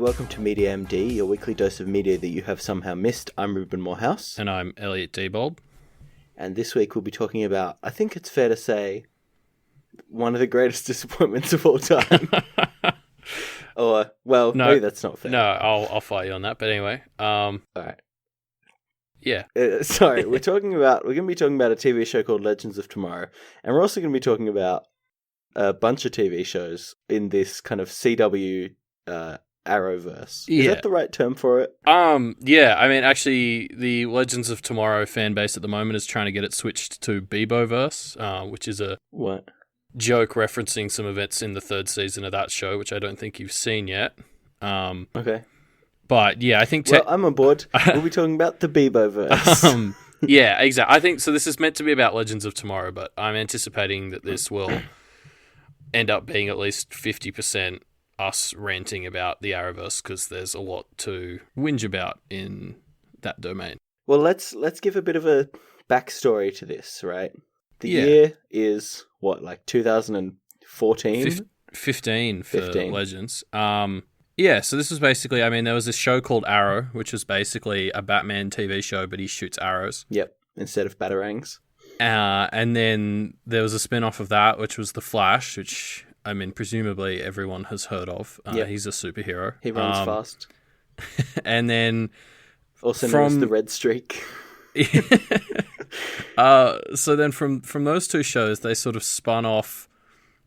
welcome to Media MD, your weekly dose of media that you have somehow missed. I'm Reuben Morehouse. And I'm Elliot D. And this week we'll be talking about, I think it's fair to say, one of the greatest disappointments of all time. Or, well, no, maybe that's not fair. No, I'll fight you on that. But anyway, all right. Yeah. Sorry, we're going to be talking about a TV show called Legends of Tomorrow, and we're also going to be talking about a bunch of TV shows in this kind of CW Arrowverse. Is that the right term for it? Yeah. I mean, actually, the Legends of Tomorrow fan base at the moment is trying to get it switched to Beboverse, which is a joke referencing some events in the third season of that show, which I don't think you've seen yet. Okay. But yeah, I think... Well, I'm on board. We'll be talking about the Beboverse. Yeah, exactly. I think so. This is meant to be about Legends of Tomorrow, but I'm anticipating that this will end up being at least 50% us ranting about the Arrowverse, because there's a lot to whinge about in that domain. Well, let's give a bit of a backstory to this, right? The year is, what, like 2014? 15 for Legends. Yeah, so this was basically, I mean, there was this show called Arrow, which was basically a Batman TV show, but he shoots arrows. Yep, instead of batarangs. And then there was a spin-off of that, which was The Flash, which, I mean, presumably everyone has heard of. He's a superhero. He runs fast. And then... Also known as the Red Streak. So then from those two shows, they sort of spun off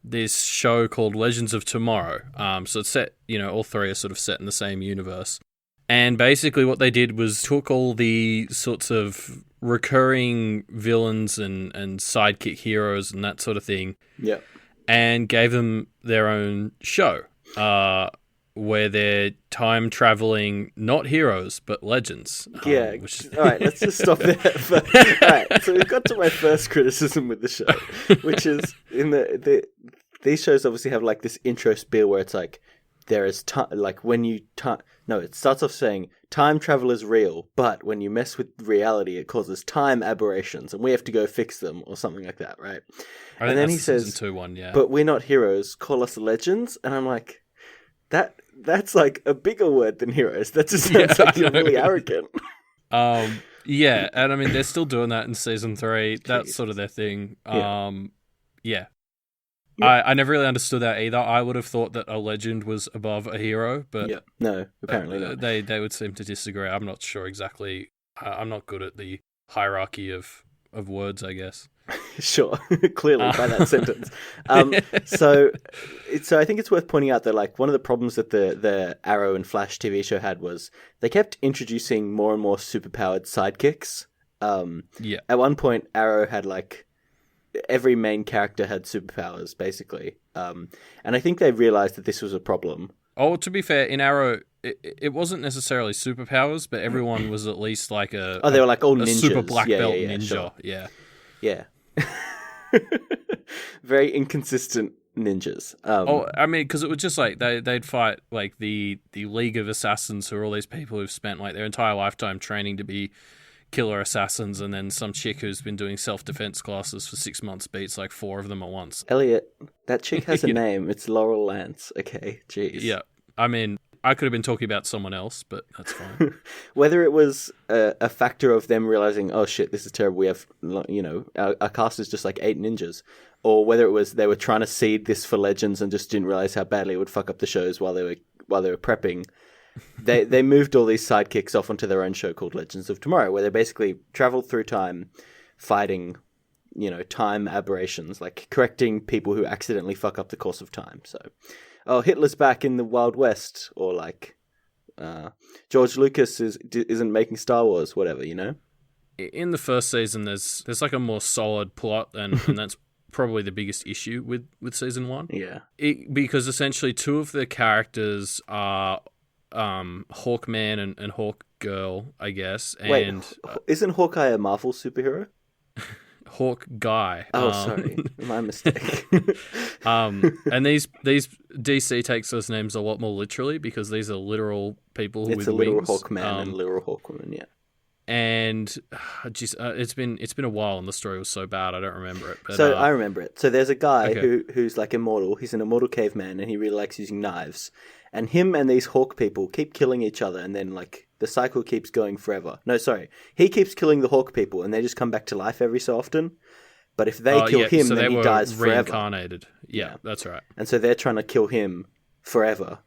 this show called Legends of Tomorrow. So it's set, all three are sort of set in the same universe. And basically what they did was took all the sorts of recurring villains and sidekick heroes and that sort of thing. Yeah. And gave them their own show, where they're time-traveling, not heroes, but legends. Yeah, all right, let's just stop there. All right, so we've got to my first criticism with the show, which is these shows obviously have like this intro spiel where it's like, there is time, like when you it starts off saying time travel is real, but when you mess with reality, it causes time aberrations, and we have to go fix them or something like that, right? And then he says, season 2 one, yeah. But we're not heroes, call us legends, and I'm like, that's like a bigger word than heroes. That just sounds like you're really arrogant. Yeah, and I mean they're still doing that in season 3. That's sort of their thing. Yeah. I never really understood that either. I would have thought that a legend was above a hero, but no, apparently not. They would seem to disagree. I'm not sure exactly. I'm not good at the hierarchy of words, I guess. Sure, clearly by that sentence. So I think it's worth pointing out that like one of the problems that the Arrow and Flash TV show had was they kept introducing more and more superpowered sidekicks. At one point, Arrow had like every main character had superpowers, basically. And I think they realized that this was a problem. Oh, to be fair, in Arrow, it wasn't necessarily superpowers, but everyone was at least like they were like all ninjas. Super black belt ninja. Sure. Yeah. Very inconsistent ninjas. I mean, because it was just like they'd fight like the League of Assassins, who are all these people who've spent like their entire lifetime training to be killer assassins, and then some chick who's been doing self-defense classes for 6 months beats like 4 of them at once. Elliot, that chick has a name. It's Laurel Lance. Okay, jeez. Yeah, I mean, I could have been talking about someone else, but that's fine. Whether it was a factor of them realizing, oh shit, this is terrible, we have, our cast is just like 8 ninjas, or whether it was they were trying to seed this for Legends and just didn't realize how badly it would fuck up the shows while they were prepping. They moved all these sidekicks off onto their own show called Legends of Tomorrow, where they basically travel through time, fighting, time aberrations, like correcting people who accidentally fuck up the course of time. So, Hitler's back in the Wild West, or like George Lucas isn't making Star Wars, whatever, In the first season, there's like a more solid plot, and that's probably the biggest issue with season 1. Yeah, because essentially 2 of the characters are Hawkman and Hawkgirl, I guess. And wait, isn't Hawkeye a Marvel superhero? Hawk Guy. Oh, sorry, my mistake. And these DC takes those names a lot more literally, because these are literal people with wings. It's a literal Hawkman and literal Hawkwoman, yeah. And geez, it's been a while, and the story was so bad I don't remember it. But, so I remember it. So there's a guy okay. who's like immortal. He's an immortal caveman, and he really likes using knives. And him and these hawk people keep killing each other, and then like the cycle keeps going forever. No, sorry, he keeps killing the hawk people, and they just come back to life every so often. But if they kill him, so then he dies forever. Reincarnated. Yeah, that's right. And so they're trying to kill him forever.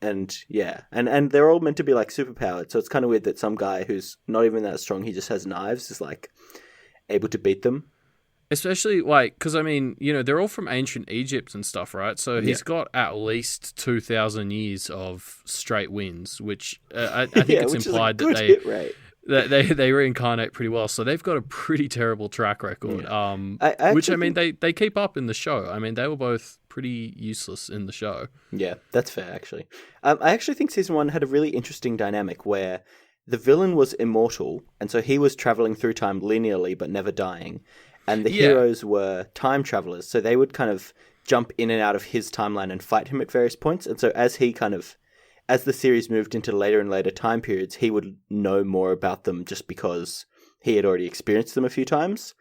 And yeah, and they're all meant to be like superpowered, so it's kind of weird that some guy who's not even that strong, he just has knives, is like able to beat them. Especially like, because I mean, you know, they're all from ancient Egypt and stuff, right? So he's got at least 2,000 years of straight wins, which I think it's implied that they reincarnate pretty well. So they've got a pretty terrible track record. Yeah. Which I mean, they keep up in the show. I mean, they were both pretty useless in the show. Yeah, that's fair, actually. I actually think season 1 had a really interesting dynamic where the villain was immortal, and so he was traveling through time linearly but never dying, and the heroes were time travelers, so they would kind of jump in and out of his timeline and fight him at various points, and so as the series moved into later and later time periods, he would know more about them just because he had already experienced them a few times.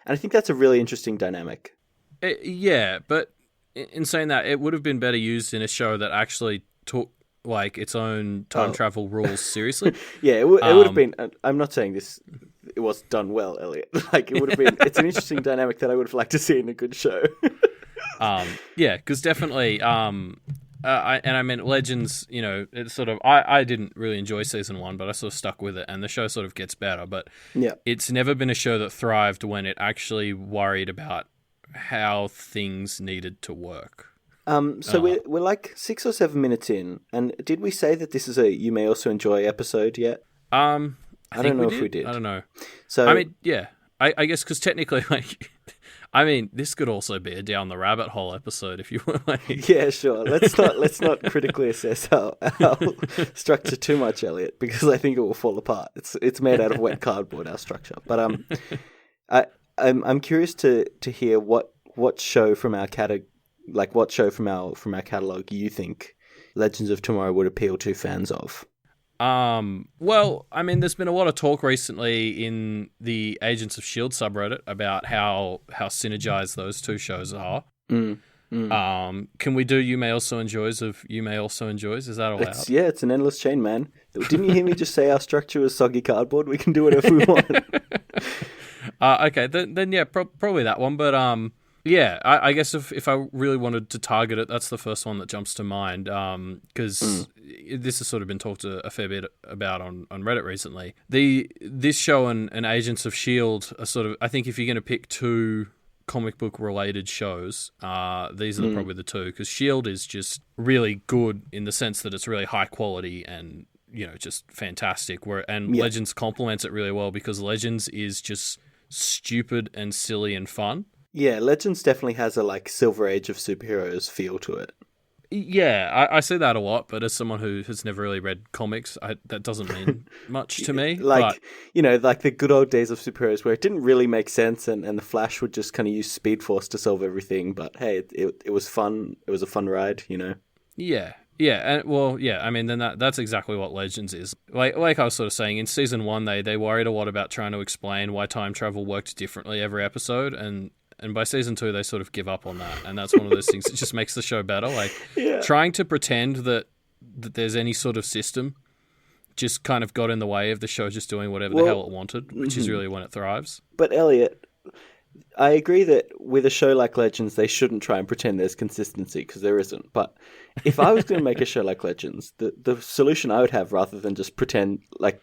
And I think that's a really interesting dynamic. Yeah, but in saying that, it would have been better used in a show that actually took like its own time travel rules seriously. Yeah, it would have been. I'm not saying it was done well, Elliot. Like it would have been. It's an interesting dynamic that I would have liked to see in a good show. Yeah, because definitely. I mean, Legends. You know, it's sort of. I didn't really enjoy season 1, but I sort of stuck with it, and the show sort of gets better. But yeah, it's never been a show that thrived when it actually worried about how things needed to work. So we're like 6 or 7 minutes in, and did we say that this is a You May Also Enjoy episode yet? I don't know if we did. I don't know. So I mean, yeah, I guess because technically, like, I mean, this could also be a down the rabbit hole episode if you were like. Yeah, sure. Let's not critically assess our structure too much, Elliot, because I think it will fall apart. It's made out of wet cardboard, our structure. But I'm curious to hear what show from our catalog you think Legends of Tomorrow would appeal to fans of. Well, I mean, there's been a lot of talk recently in the Agents of S.H.I.E.L.D. subreddit about how synergized those two shows are. Can we do You May Also Enjoys of You May Also Enjoys? Is that allowed? It's an endless chain, man. Didn't you hear me just say our structure was soggy cardboard? We can do whatever we want. Okay, then yeah, probably that one. But yeah, I guess if I really wanted to target it, that's the first one that jumps to mind. Because this has sort of been talked a fair bit about on Reddit recently. This show and Agents of S.H.I.E.L.D. are sort of, I think if you're going to pick two comic book related shows, these are probably the two, because S.H.I.E.L.D. is just really good in the sense that it's really high quality and, you know, just fantastic. Legends complements it really well because Legends is just stupid and silly and fun. Yeah, Legends definitely has a like Silver Age of superheroes feel to it. Yeah, I say that a lot, but as someone who has never really read comics, that doesn't mean much to me. Like the good old days of superheroes where it didn't really make sense and the Flash would just kind of use Speed Force to solve everything, but hey, it was fun. It was a fun ride, you know? Yeah. Yeah, I mean, then that's exactly what Legends is. Like I was sort of saying, in season 1, they worried a lot about trying to explain why time travel worked differently every episode, and by season 2, they sort of give up on that, and that's one of those things that just makes the show better. Like, trying to pretend that there's any sort of system just kind of got in the way of the show just doing whatever the hell it wanted, which is really when it thrives. But Elliot, I agree that with a show like Legends, they shouldn't try and pretend there's consistency, because there isn't. But if I was going to make a show like Legends, the solution I would have, rather than just pretend, like,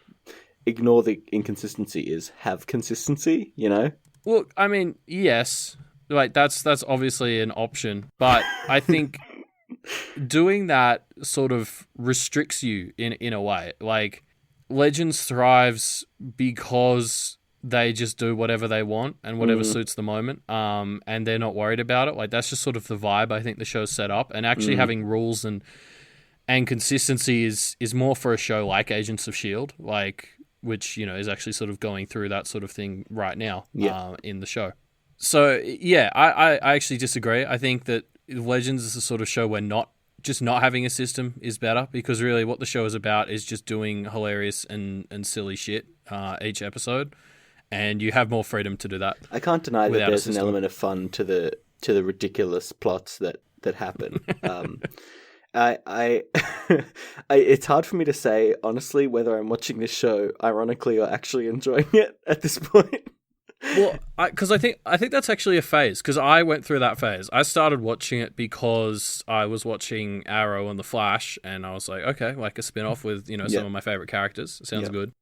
ignore the inconsistency, is have consistency, you know? Well, I mean, yes, like that's obviously an option, but I think doing that sort of restricts you in a way. Like, Legends thrives because they just do whatever they want and whatever suits the moment, and they're not worried about it. Like, that's just sort of the vibe I think the show's set up, and actually having rules and consistency is more for a show like Agents of S.H.I.E.L.D., like, which, you know, is actually sort of going through that sort of thing right now in the show. So, yeah, I actually disagree. I think that Legends is the sort of show where not just not having a system is better, because really what the show is about is just doing hilarious and silly shit each episode, and you have more freedom to do that. I can't deny that there's an element of fun to the ridiculous plots that happen. I it's hard for me to say honestly whether I'm watching this show ironically or actually enjoying it at this point. Well, because I think that's actually a phase, because I went through that phase. I started watching it because I was watching Arrow and The Flash, and I was like, okay, like a spin-off with, some of my favorite characters. Sounds good.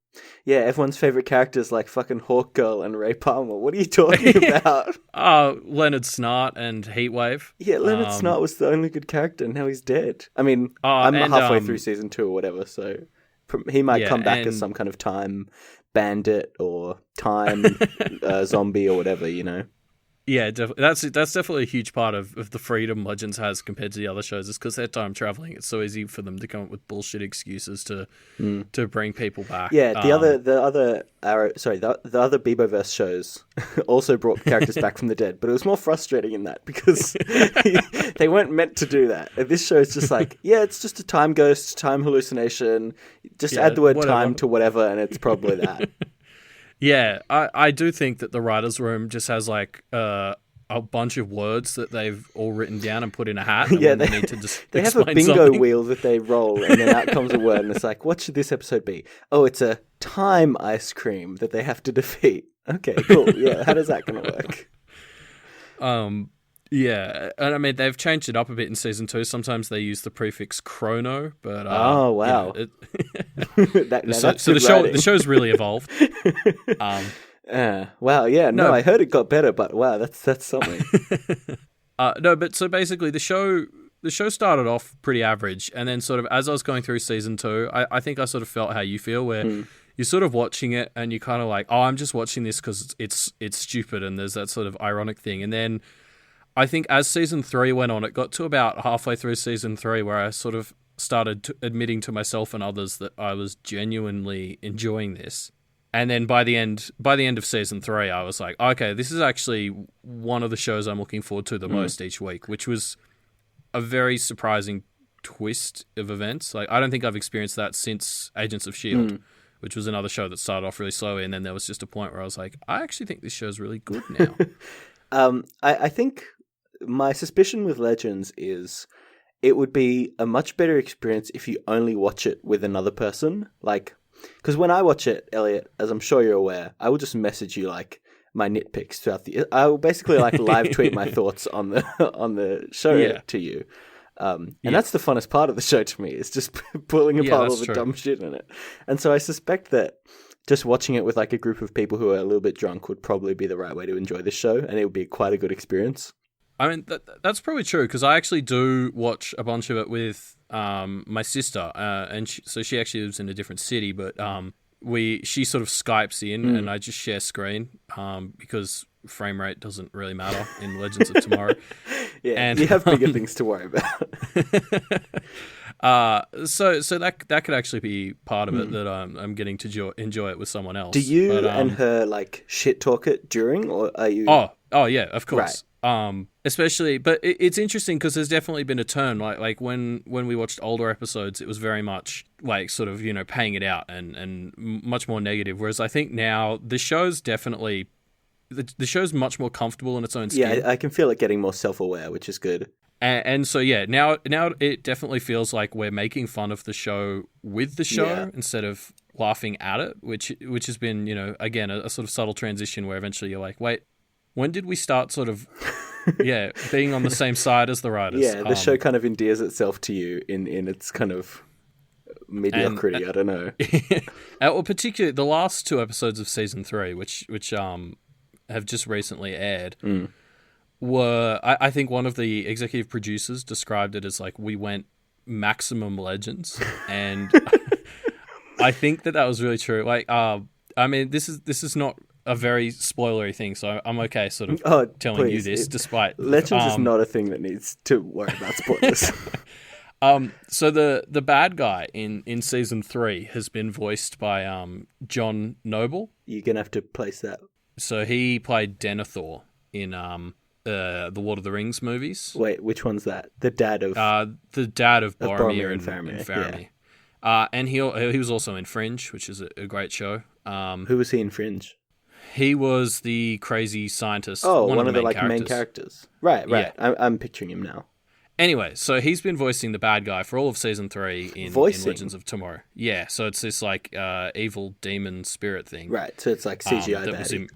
Yeah, everyone's favorite characters like fucking Hawk Girl and Ray Palmer. What are you talking about? Leonard Snart and Heatwave. Yeah, Leonard Snart was the only good character, and now he's dead. I mean, I'm halfway through season 2 or whatever, so he might come back as some kind of time bandit or time zombie or whatever, Yeah, that's definitely a huge part of the freedom Legends has compared to the other shows, is because they're time traveling. It's so easy for them to come up with bullshit excuses to bring people back. Yeah, the other Beboverse shows also brought characters back from the dead, but it was more frustrating in that because they weren't meant to do that. And this show is just like, it's just a time ghost, time hallucination. Just add the word time to whatever, and it's probably that. Yeah, I do think that the writer's room just has like a bunch of words that they've all written down and put in a hat. And they need to just they have a bingo wheel that they roll, and then out comes a word, and it's like, what should this episode be? Oh, it's a time ice cream that they have to defeat. Okay, cool. Yeah, how does that going to work? Yeah, and I mean, they've changed it up a bit in season 2. Sometimes they use the prefix chrono, but oh wow, so the show's really evolved. Wow, yeah, no, I heard it got better, but wow, that's something. No, but so basically, the show started off pretty average, and then sort of as I was going through season 2, I think I sort of felt how you feel, where you're sort of watching it and you're kind of like, oh, I'm just watching this because it's stupid, and there's that sort of ironic thing, and then I think as season 3 went on, it got to about halfway through season 3 where I sort of started admitting to myself and others that I was genuinely enjoying this. And then by the end of season 3, I was like, okay, this is actually one of the shows I'm looking forward to the most each week, which was a very surprising twist of events. Like, I don't think I've experienced that since Agents of S.H.I.E.L.D., which was another show that started off really slowly, and then there was just a point where I was like, I actually think this show's really good now. I think my suspicion with Legends is it would be a much better experience if you only watch it with another person. Like, because when I watch it, Elliot, as I'm sure you're aware, I will just message you like my nitpicks throughout the. I will basically like live tweet my thoughts on the show to you, and that's the funnest part of the show to me. Is just pulling apart all the dumb shit in it. And so I suspect that just watching it with like a group of people who are a little bit drunk would probably be the right way to enjoy this show, and it would be quite a good experience. I mean, that's probably true, because I actually do watch a bunch of it with my sister, and so she actually lives in a different city, but she sort of Skypes in, and I just share screen because frame rate doesn't really matter in Legends of Tomorrow. Yeah, and you have bigger things to worry about. So that could actually be part of it, that I'm getting to enjoy it with someone else. Do you and her like shit talk it during, or are you? Oh yeah, of course. Right. Especially, but it's interesting because there's definitely been a turn. Like when we watched older episodes, it was very much like sort of paying it out and much more negative. Whereas I think now the show's definitely the show's much more comfortable in its own skin. Yeah, I can feel it getting more self-aware, which is good. And so now it definitely feels like we're making fun of the show with the show instead of laughing at it, which has been again a sort of subtle transition where eventually you're like, wait, when did we start sort of being on the same side as the writers? Yeah, the show kind of endears itself to you in its kind of mediocrity. I don't know. Well, particularly the last 2 episodes of season 3, which have just recently aired, were I think one of the executive producers described it as like, we went maximum Legends, and I think that was really true. Like, I mean, this is not a very spoilery thing, so I'm okay sort of telling you this, despite Legends is not a thing that needs to worry about spoilers. So the bad guy in season 3 has been voiced by John Noble. You're gonna have to place that. So he played Denethor in the Lord of the Rings movies. Wait, which one's that? The dad of Boromir and Faramir. Faramir. And he was also in Fringe, which is a great show. Who was he in Fringe? He was the crazy scientist. Oh, one of the main characters. Right. Yeah. I'm picturing him now. Anyway, so he's been voicing the bad guy for all of season 3 in Legends of Tomorrow. Yeah, so it's this like evil demon spirit thing. Right, so it's like CGI baddie.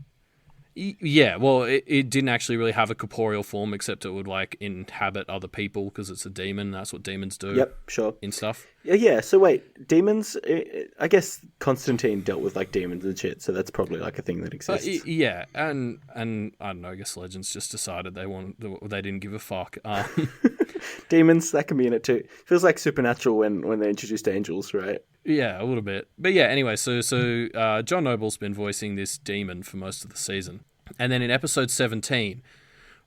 Yeah, well, it didn't actually really have a corporeal form, except it would like inhabit other people because it's a demon. That's what demons do. Yep, sure. In stuff. Yeah. So wait, demons. I guess Constantine dealt with like demons and shit, so that's probably like a thing that exists. Yeah, and I don't know. I guess Legends just decided they didn't give a fuck. Demons, that can be in it too. Feels like Supernatural when they introduced angels, right? Yeah, a little bit. But yeah, anyway, so John Noble's been voicing this demon for most of the season. And then in episode 17,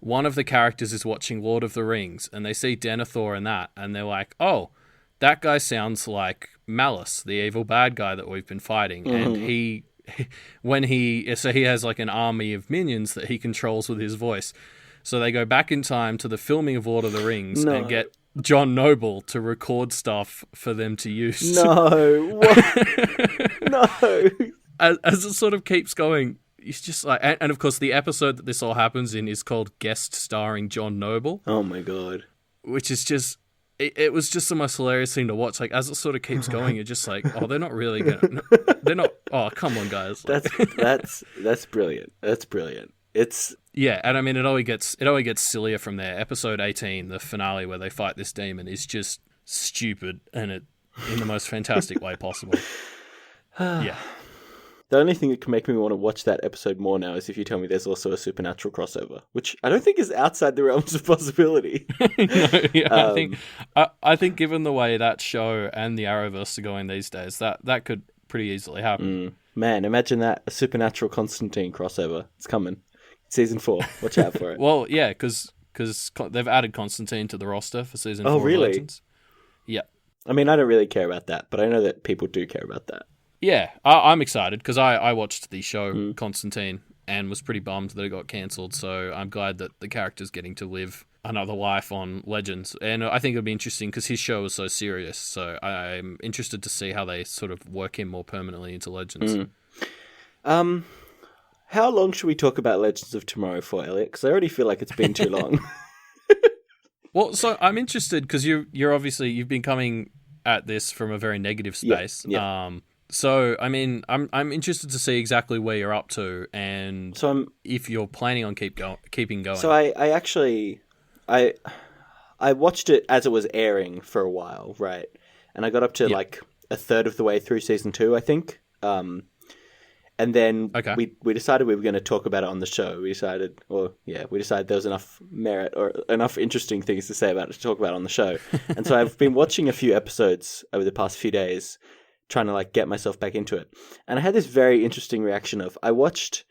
one of the characters is watching Lord of the Rings, and they see Denethor and that, and they're like, oh, that guy sounds like Malice, the evil bad guy that we've been fighting. Mm-hmm. And he has like an army of minions that he controls with his voice. So they go back in time to the filming of Lord of the Rings and get John Noble to record stuff for them to use. No. What? No. As it sort of keeps going, it's just like... And of course, the episode that this all happens in is called Guest Starring John Noble. Oh my God. Which is just... It was just the most hilarious thing to watch. Like, as it sort of keeps going, you're just like, oh, they're not really gonna... They're not... Oh, come on, guys. That's brilliant. That's brilliant. It's... Yeah, and I mean, it only gets sillier from there. Episode 18, the finale where they fight this demon, is just stupid, and it in the most fantastic way possible. Yeah. The only thing that can make me want to watch that episode more now is if you tell me there's also a Supernatural crossover, which I don't think is outside the realms of possibility. No, yeah, I think given the way that show and the Arrowverse are going these days, that could pretty easily happen. Man, imagine that, a Supernatural Constantine crossover. It's coming. Season 4. Watch out for it. Well, yeah, because they've added Constantine to the roster for season 4 of really? Legends. Yeah. I mean, I don't really care about that, but I know that people do care about that. Yeah, I'm excited because I watched the show Constantine and was pretty bummed that it got cancelled, so I'm glad that the character's getting to live another life on Legends. And I think it'll be interesting because his show was so serious, so I'm interested to see how they sort of work him more permanently into Legends. How long should we talk about Legends of Tomorrow for, Elliot? Because I already feel like it's been too long. Well, so I'm interested because you're obviously you've been coming at this from a very negative space. Yeah. So I mean, I'm interested to see exactly where you're up to and if you're planning on keeping going. So I actually watched it as it was airing for a while, right? And I got up to like a third of the way through season 2, I think. And then we decided we were going to talk about it on the show. We decided there was enough merit or enough interesting things to say about it to talk about on the show. And so I've been watching a few episodes over the past few days, trying to like get myself back into it. And I had this very interesting reaction of, I watched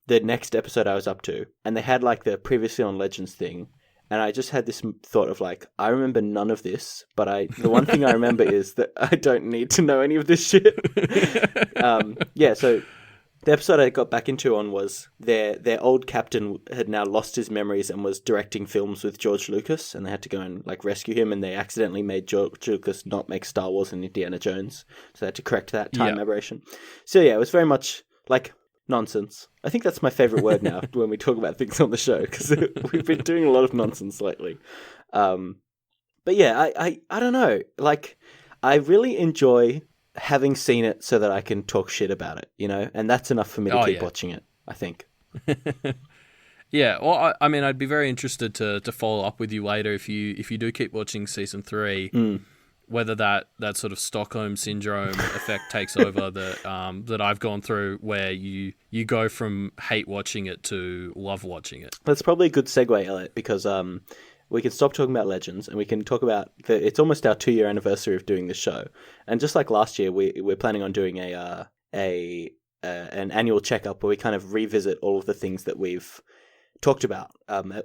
the next episode I was up to, and they had like the previously on Legends thing. And I just had this thought of like, I remember none of this, but the one thing I remember is that I don't need to know any of this shit. So the episode I got back into on was their old captain had now lost his memories and was directing films with George Lucas, and they had to go and like rescue him, and they accidentally made George Lucas not make Star Wars and Indiana Jones, so they had to correct that time aberration. So yeah, it was very much like nonsense. I think that's my favorite word now when we talk about things on the show, because we've been doing a lot of nonsense lately. But yeah, I don't know. Like, I really enjoy having seen it so that I can talk shit about it, you know? And that's enough for me to keep watching it, I think. Yeah, well, I mean, I'd be very interested to follow up with you later if you do keep watching season 3, whether that sort of Stockholm syndrome effect takes over that I've gone through, where you go from hate watching it to love watching it. That's probably a good segue, Elliot, because we can stop talking about Legends and we can talk about it's almost our 2-year anniversary of doing this show. And just like last year, we're planning on doing an annual checkup where we kind of revisit all of the things that we've talked about,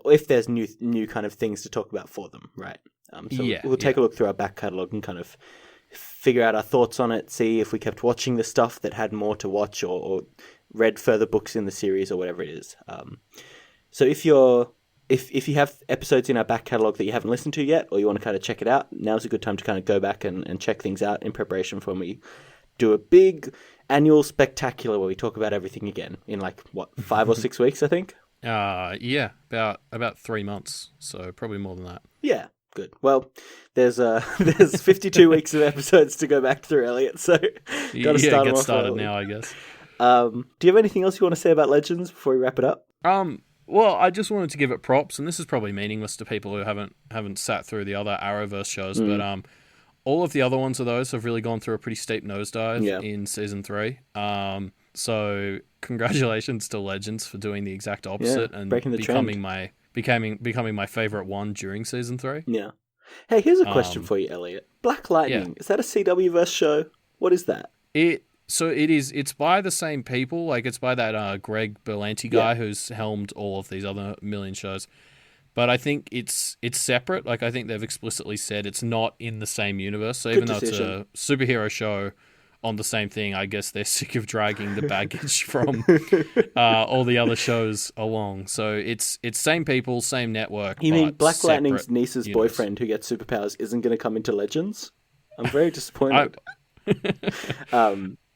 if there's new kind of things to talk about for them, right? We'll take a look through our back catalogue and kind of figure out our thoughts on it, see if we kept watching the stuff that had more to watch or read further books in the series or whatever it is. So if you're if you have episodes in our back catalogue that you haven't listened to yet, or you want to kind of check it out, now's a good time to kind of go back and check things out in preparation for when we do a big annual spectacular where we talk about everything again in 5 or 6 weeks, I think. Yeah, about 3 months, so probably more than that. Yeah, good. Well, there's 52 weeks of episodes to go back through, Elliot. So Get started now, I guess. Do you have anything else you want to say about Legends before we wrap it up? Well, I just wanted to give it props, and this is probably meaningless to people who haven't sat through the other Arrowverse shows, but all of the other ones of those have really gone through a pretty steep nosedive in season 3. So congratulations to Legends for doing the exact opposite and becoming my favorite one during season 3. Yeah. Hey, here's a question for you, Elliot. Black Lightning, is that a CW-verse show? What is that? It's by the same people, it's by that Greg Berlanti guy who's helmed all of these other million shows. But I think it's separate. I think they've explicitly said it's not in the same universe. So even though it's a superhero show on the same thing, I guess they're sick of dragging the baggage from all the other shows along. So it's same people, same network. You mean Black Lightning's niece's boyfriend who gets superpowers isn't going to come into Legends? I'm very disappointed.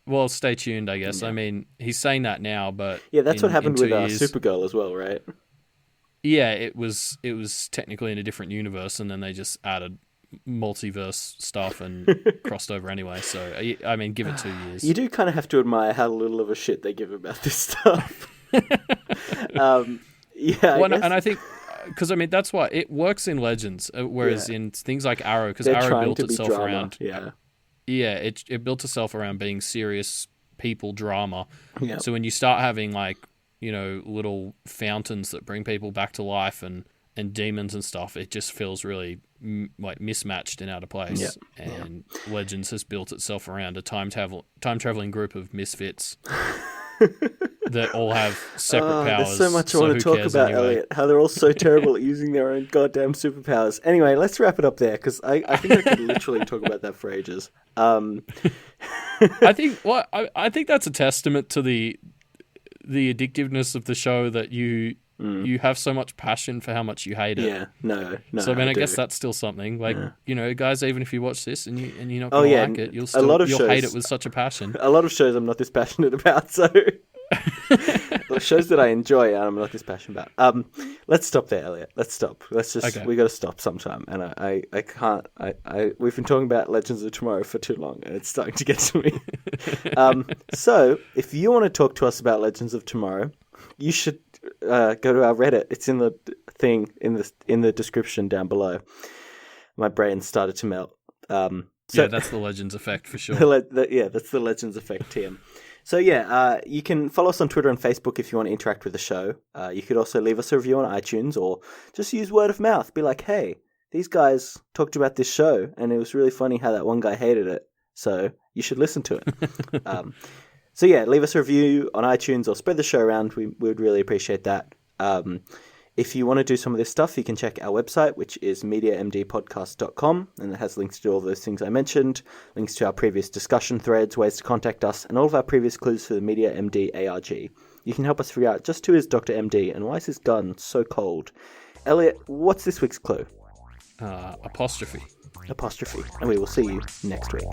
Well, stay tuned, I guess. Yeah. I mean, he's saying that now, but yeah, that's what happened with Supergirl as well, right? Yeah, it was technically in a different universe, and then they just added multiverse stuff and crossed over anyway. So, I mean, give it 2 years. You do kind of have to admire how little of a shit they give about this stuff. And I think, because I mean, that's why it works in Legends, whereas in things like Arrow, because Arrow built itself around. Yeah, it built itself around being serious people drama. Yeah. So when you start having little fountains that bring people back to life and demons and stuff, it just feels really mismatched and out of place. Yeah. And Legends has built itself around a time traveling group of misfits that all have separate powers. There's so much I want to talk about, anyway? Elliot. How they're all so terrible at using their own goddamn superpowers. Anyway, let's wrap it up there because I think I could literally talk about that for ages. I think that's a testament to the addictiveness of the show that you have so much passion for how much you hate it. Yeah, no. So I guess that's still something. Guys, even if you watch this and you're not gonna like it, you'll hate it with such a passion. A lot of shows I'm not this passionate about. So shows that I enjoy, I'm not this passionate about. Let's stop there, Elliot. Let's stop. We got to stop sometime. And I can't. We've been talking about Legends of Tomorrow for too long, and it's starting to get to me. So if you want to talk to us about Legends of Tomorrow, you should go to our Reddit. It's in the thing in the description down below. My brain started to melt. That's the Legends effect for sure. That's the Legends effect, TM. So you can follow us on Twitter and Facebook if you want to interact with the show. You could also leave us a review on iTunes or just use word of mouth. Be like, hey, these guys talked about this show and it was really funny how that one guy hated it. So you should listen to it. Leave us a review on iTunes or spread the show around. We would really appreciate that. If you want to do some of this stuff, you can check our website, which is mediamdpodcast.com, and it has links to all those things I mentioned, links to our previous discussion threads, ways to contact us, and all of our previous clues for the Media MD ARG. You can help us figure out just who is Dr. MD and why is his gun so cold. Elliot, what's this week's clue? Apostrophe. And we will see you next week.